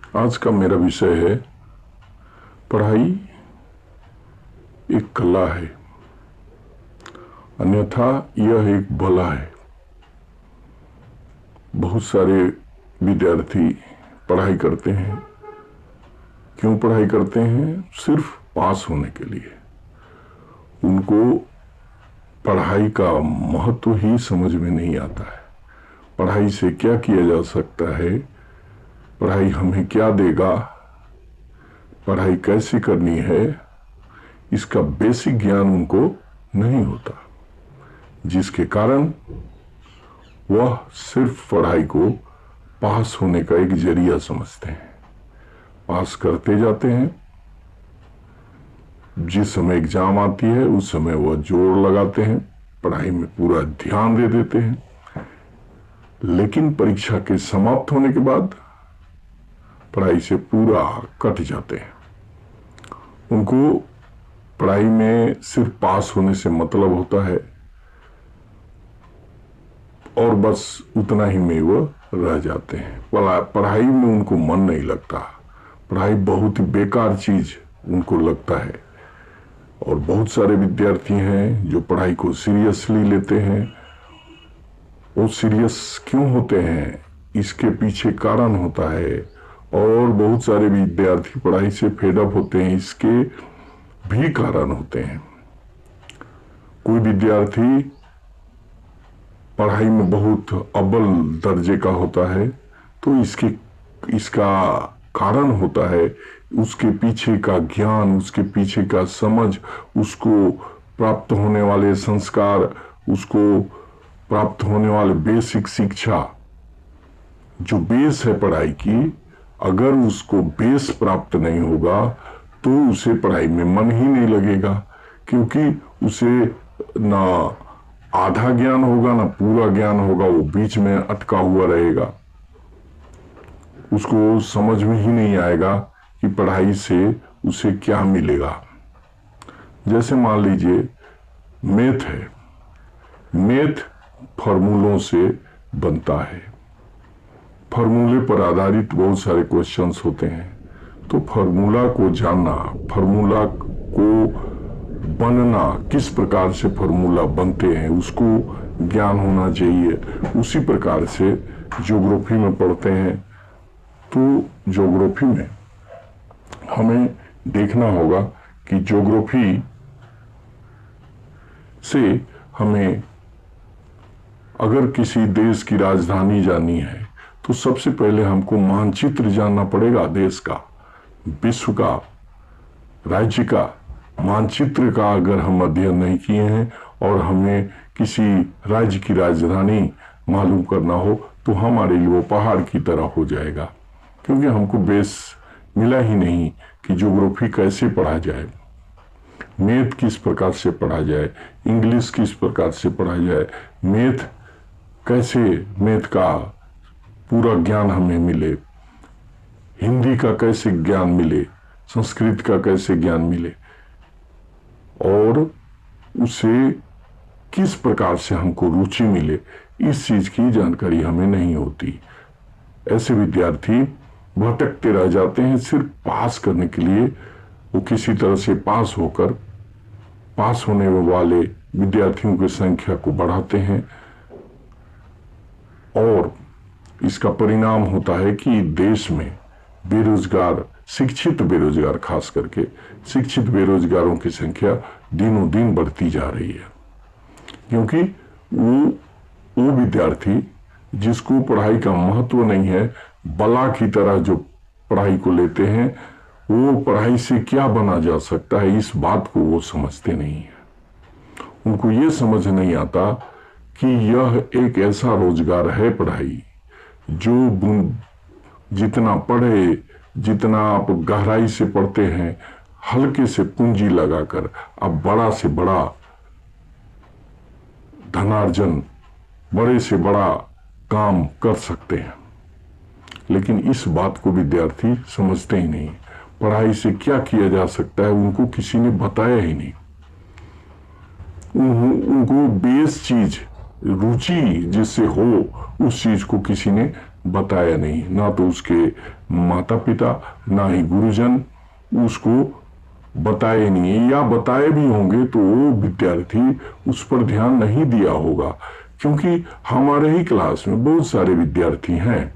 आज का मेरा विषय है पढ़ाई एक कला है, अन्यथा यह एक बला है। बहुत सारे विद्यार्थी पढ़ाई करते हैं। क्यों पढ़ाई करते हैं? सिर्फ पास होने के लिए। उनको पढ़ाई का महत्व ही समझ में नहीं आता है। पढ़ाई से क्या किया जा सकता है, पढ़ाई हमें क्या देगा, पढ़ाई कैसे करनी है, इसका बेसिक ज्ञान उनको नहीं होता, जिसके कारण वह सिर्फ पढ़ाई को पास होने का एक जरिया समझते हैं। पास करते जाते हैं। जिस समय एग्जाम आती है उस समय वह जोर लगाते हैं, पढ़ाई में पूरा ध्यान दे देते हैं, लेकिन परीक्षा के समाप्त होने के बाद पढ़ाई से पूरा कट जाते हैं। उनको पढ़ाई में सिर्फ पास होने से मतलब होता है और बस उतना ही में वो रह जाते हैं। पढ़ाई में उनको मन नहीं लगता। पढ़ाई बहुत ही बेकार चीज उनको लगता है। और बहुत सारे विद्यार्थी हैं जो पढ़ाई को सीरियसली लेते हैं। वो सीरियस क्यों होते हैं, इसके पीछे कारण होता है। और बहुत सारे विद्यार्थी पढ़ाई से फेडअप होते हैं, इसके भी कारण होते हैं। कोई विद्यार्थी पढ़ाई में बहुत अव्वल दर्जे का होता है तो इसका कारण होता है उसके पीछे का ज्ञान, उसके पीछे का समझ, उसको प्राप्त होने वाले संस्कार, उसको प्राप्त होने वाले बेसिक शिक्षा, जो बेस है पढ़ाई की। अगर उसको बेस प्राप्त नहीं होगा तो उसे पढ़ाई में मन ही नहीं लगेगा, क्योंकि उसे ना आधा ज्ञान होगा ना पूरा ज्ञान होगा, वो बीच में अटका हुआ रहेगा। उसको समझ में ही नहीं आएगा कि पढ़ाई से उसे क्या मिलेगा। जैसे मान लीजिए मैथ है, मैथ फॉर्मूलों से बनता है। फॉर्मूले पर आधारित बहुत सारे क्वेश्चंस होते हैं। तो फॉर्मूला को जानना, फॉर्मूला को बनना, किस प्रकार से फॉर्मूला बनते हैं उसको ज्ञान होना चाहिए। उसी प्रकार से ज्योग्राफी में पढ़ते हैं तो ज्योग्राफी में हमें देखना होगा कि ज्योग्राफी से हमें अगर किसी देश की राजधानी जाननी है तो सबसे पहले हमको मानचित्र जानना पड़ेगा। देश का, विश्व का, राज्य का मानचित्र का अगर हम अध्ययन नहीं किए हैं और हमें किसी राज्य की राजधानी मालूम करना हो तो हमारे लिए वो पहाड़ की तरह हो जाएगा, क्योंकि हमको बेस मिला ही नहीं कि ज्योग्राफी कैसे पढ़ा जाए, मैथ किस प्रकार से पढ़ा जाए, इंग्लिश किस प्रकार से पढ़ा जाए, मैथ का पूरा ज्ञान हमें मिले, हिंदी का कैसे ज्ञान मिले, संस्कृत का कैसे ज्ञान मिले, और उसे किस प्रकार से हमको रुचि मिले, इस चीज की जानकारी हमें नहीं होती। ऐसे विद्यार्थी भटकते रह जाते हैं। सिर्फ पास करने के लिए वो किसी तरह से पास होकर पास होने वाले विद्यार्थियों की संख्या को बढ़ाते हैं और इसका परिणाम होता है कि देश में बेरोजगार, शिक्षित बेरोजगार, खास करके शिक्षित बेरोजगारों की संख्या दिनों दिन बढ़ती जा रही है। क्योंकि वो विद्यार्थी जिसको पढ़ाई का महत्व नहीं है, बला की तरह जो पढ़ाई को लेते हैं, वो पढ़ाई से क्या बना जा सकता है इस बात को वो समझते नहीं है। उनको ये समझ नहीं आता कि यह एक ऐसा रोजगार है पढ़ाई, जो जितना पढ़े, जितना आप गहराई से पढ़ते हैं, हल्के से पूंजी लगाकर आप बड़ा से बड़ा धनार्जन, बड़े से बड़ा काम कर सकते हैं। लेकिन इस बात को विद्यार्थी समझते ही नहीं। पढ़ाई से क्या किया जा सकता है उनको किसी ने बताया ही नहीं। उनको बेस चीज, रुचि जिससे हो, उस चीज को किसी ने बताया नहीं, ना तो उसके माता पिता ना ही गुरुजन उसको बताए नहीं है, या बताए भी होंगे तो वो विद्यार्थी उस पर ध्यान नहीं दिया होगा। क्योंकि हमारे ही क्लास में बहुत सारे विद्यार्थी हैं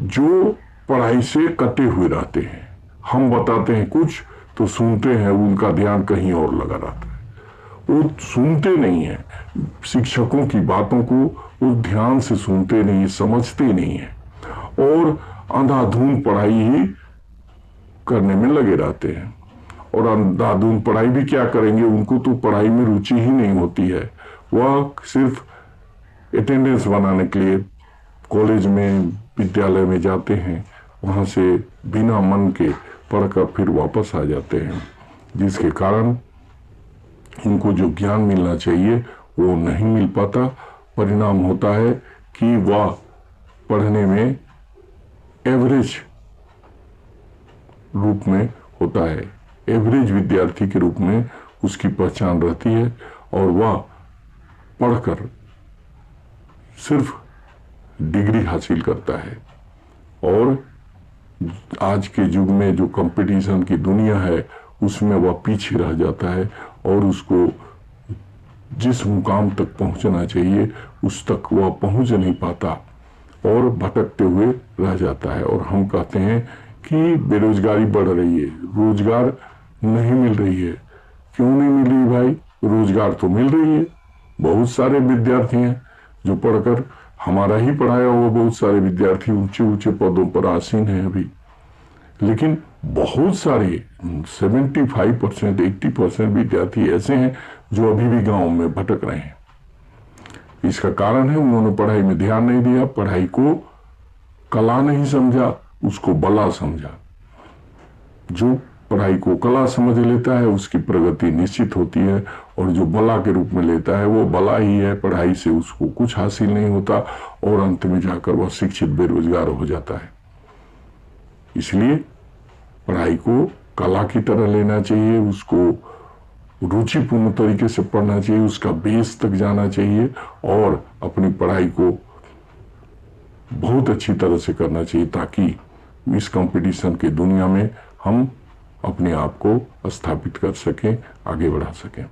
जो पढ़ाई से कटे हुए रहते हैं। हम बताते हैं कुछ तो सुनते हैं, उनका ध्यान कहीं और लगा रहता है, वो सुनते नहीं है शिक्षकों की बातों को, वो ध्यान से सुनते नहीं, समझते नहीं है और अंधाधुंध पढ़ाई ही करने में लगे रहते हैं। और अंधाधुंध पढ़ाई भी क्या करेंगे, उनको तो पढ़ाई में रुचि ही नहीं होती है, वह सिर्फ अटेंडेंस बनाने के लिए कॉलेज में विद्यालय में जाते हैं, वहां से बिना मन के पढ़कर फिर वापस आ जाते हैं, जिसके कारण उनको जो ज्ञान मिलना चाहिए वो नहीं मिल पाता। परिणाम होता है कि वह पढ़ने में एवरेज रूप में होता है, एवरेज विद्यार्थी के रूप में उसकी पहचान रहती है और वह पढ़कर सिर्फ डिग्री हासिल करता है। और आज के युग में जो कंपटीशन की दुनिया है उसमें वह पीछे रह जाता है और उसको जिस मुकाम तक पहुंचना चाहिए उस तक वह पहुंच नहीं पाता और भटकते हुए रह जाता है। और हम कहते हैं कि बेरोजगारी बढ़ रही है, रोजगार नहीं मिल रही है। क्यों नहीं मिल रही भाई, रोजगार तो मिल रही है। बहुत सारे विद्यार्थी हैं जो पढ़कर, हमारा ही पढ़ाया हुआ बहुत सारे विद्यार्थी ऊंचे ऊंचे पदों पर आसीन हैं अभी, लेकिन बहुत सारे 75% 80% विद्यार्थी ऐसे हैं जो अभी भी गांव में भटक रहे हैं। इसका कारण है उन्होंने पढ़ाई में ध्यान नहीं दिया, पढ़ाई को कला नहीं समझा, उसको बला समझा। जो पढ़ाई को कला समझ लेता है उसकी प्रगति निश्चित होती है, और जो बला के रूप में लेता है वो बला ही है, पढ़ाई से उसको कुछ हासिल नहीं होता और अंत में जाकर वह शिक्षित बेरोजगार हो जाता है। इसलिए पढ़ाई को कला की तरह लेना चाहिए, उसको रुचिपूर्ण तरीके से पढ़ना चाहिए, उसका बेस तक जाना चाहिए और अपनी पढ़ाई को बहुत अच्छी तरह से करना चाहिए, ताकि इस कंपटीशन की दुनिया में हम अपने आप को स्थापित कर सकें, आगे बढ़ा सकें।